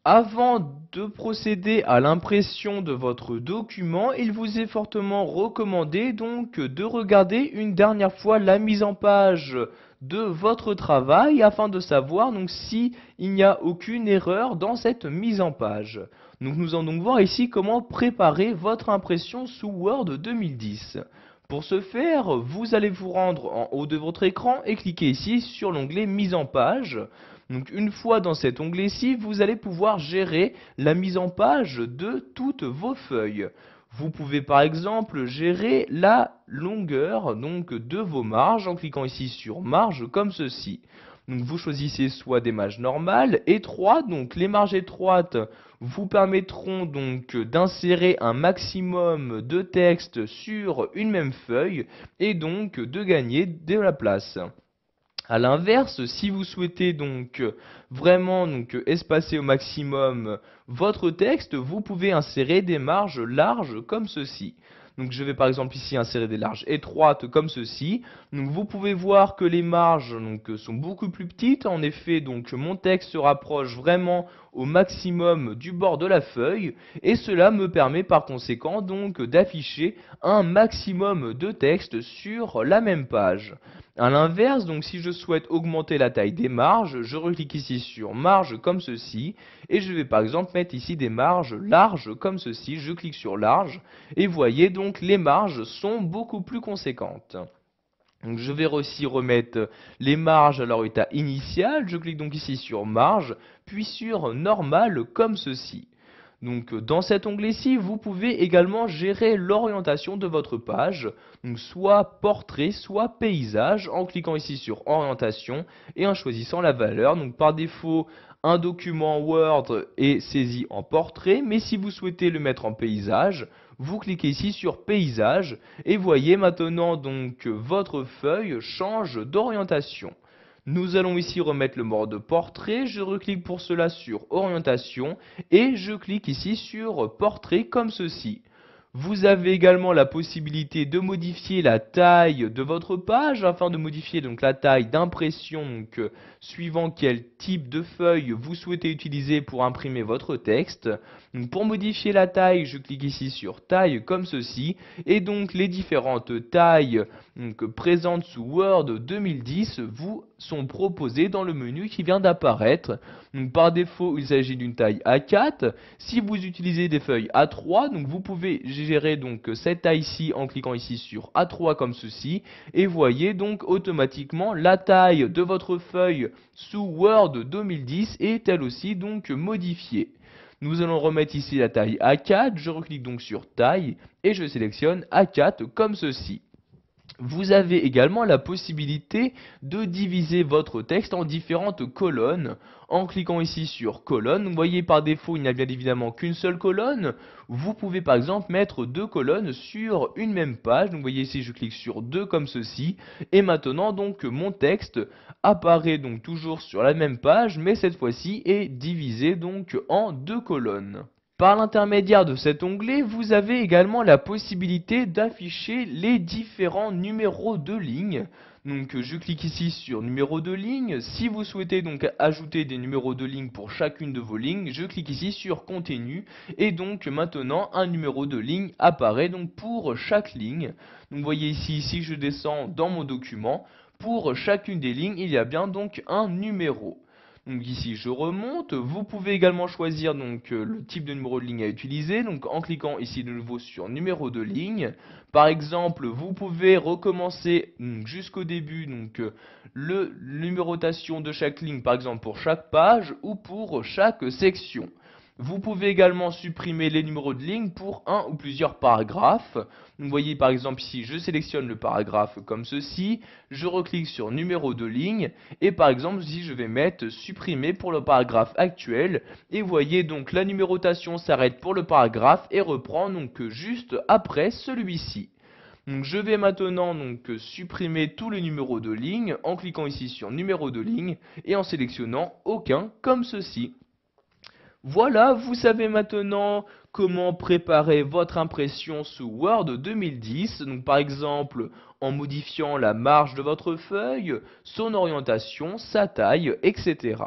Avant de procéder à l'impression de votre document, il vous est fortement recommandé donc de regarder une dernière fois la mise en page de votre travail afin de savoir donc si il n'y a aucune erreur dans cette mise en page. Donc nous allons donc voir ici comment préparer votre impression sous Word 2010. Pour ce faire, vous allez vous rendre en haut de votre écran et cliquer ici sur l'onglet mise en page. Donc une fois dans cet onglet-ci, vous allez pouvoir gérer la mise en page de toutes vos feuilles. Vous pouvez par exemple gérer la longueur donc de vos marges en cliquant ici sur marge comme ceci. Donc vous choisissez soit des marges normales, étroites, donc les marges étroites vous permettront donc d'insérer un maximum de texte sur une même feuille et donc de gagner de la place. A l'inverse, si vous souhaitez donc vraiment espacer au maximum votre texte, vous pouvez insérer des marges larges comme ceci. Donc je vais par exemple ici insérer des marges étroites comme ceci. Donc vous pouvez voir que les marges sont beaucoup plus petites. En effet, donc mon texte se rapproche vraiment au maximum du bord de la feuille et cela me permet par conséquent donc d'afficher un maximum de texte sur la même page. A l'inverse, donc si je souhaite augmenter la taille des marges, je reclique ici sur marge comme ceci et je vais par exemple mettre ici des marges larges comme ceci. Je clique sur large et voyez donc les marges sont beaucoup plus conséquentes. Donc je vais aussi remettre les marges à leur état initial. Je clique donc ici sur marge, puis sur normal comme ceci. Donc dans cet onglet-ci, vous pouvez également gérer l'orientation de votre page, donc soit portrait, soit paysage, en cliquant ici sur orientation et en choisissant la valeur. Donc par défaut, un document Word est saisi en portrait, mais si vous souhaitez le mettre en paysage, vous cliquez ici sur paysage et voyez maintenant donc votre feuille change d'orientation. Nous allons ici remettre le mode portrait, je reclique pour cela sur orientation et je clique ici sur portrait comme ceci. Vous avez également la possibilité de modifier la taille de votre page afin de modifier donc la taille d'impression suivant quel type de feuille vous souhaitez utiliser pour imprimer votre texte. Donc, pour modifier la taille, je clique ici sur taille comme ceci et donc les différentes tailles présentes sous Word 2010 vous sont proposées dans le menu qui vient d'apparaître. Par défaut, il s'agit d'une taille A4. Si vous utilisez des feuilles A3, donc vous pouvez gérer donc cette taille-ci en cliquant ici sur A3 comme ceci et voyez donc automatiquement la taille de votre feuille sous Word 2010 est elle aussi donc modifiée. Nous allons remettre ici la taille A4, je reclique donc sur taille et je sélectionne A4 comme ceci. Vous avez également la possibilité de diviser votre texte en différentes colonnes en cliquant ici sur colonne. Vous voyez par défaut il n'y a bien évidemment qu'une seule colonne. Vous pouvez par exemple mettre deux colonnes sur une même page. Donc vous voyez ici je clique sur deux comme ceci et maintenant donc mon texte apparaît donc toujours sur la même page mais cette fois-ci est divisé donc en deux colonnes. Par l'intermédiaire de cet onglet, vous avez également la possibilité d'afficher les différents numéros de ligne. Donc je clique ici sur numéro de ligne. Si vous souhaitez donc ajouter des numéros de ligne pour chacune de vos lignes, je clique ici sur continue et donc maintenant un numéro de ligne apparaît donc pour chaque ligne. Donc vous voyez ici, si je descends dans mon document, pour chacune des lignes, il y a bien donc un numéro. Donc ici je remonte, vous pouvez également choisir donc le type de numéro de ligne à utiliser, donc en cliquant ici de nouveau sur numéro de ligne. Par exemple, vous pouvez recommencer jusqu'au début le numérotation de chaque ligne, par exemple pour chaque page ou pour chaque section. Vous pouvez également supprimer les numéros de ligne pour un ou plusieurs paragraphes. Vous voyez par exemple ici, je sélectionne le paragraphe comme ceci, je reclique sur numéro de ligne et par exemple ici je vais mettre supprimer pour le paragraphe actuel et vous voyez donc la numérotation s'arrête pour le paragraphe et reprend donc juste après celui-ci. Donc je vais maintenant supprimer tous les numéros de ligne en cliquant ici sur numéro de ligne et en sélectionnant aucun comme ceci. Voilà, vous savez maintenant comment préparer votre impression sous Word 2010, donc par exemple en modifiant la marge de votre feuille, son orientation, sa taille, etc.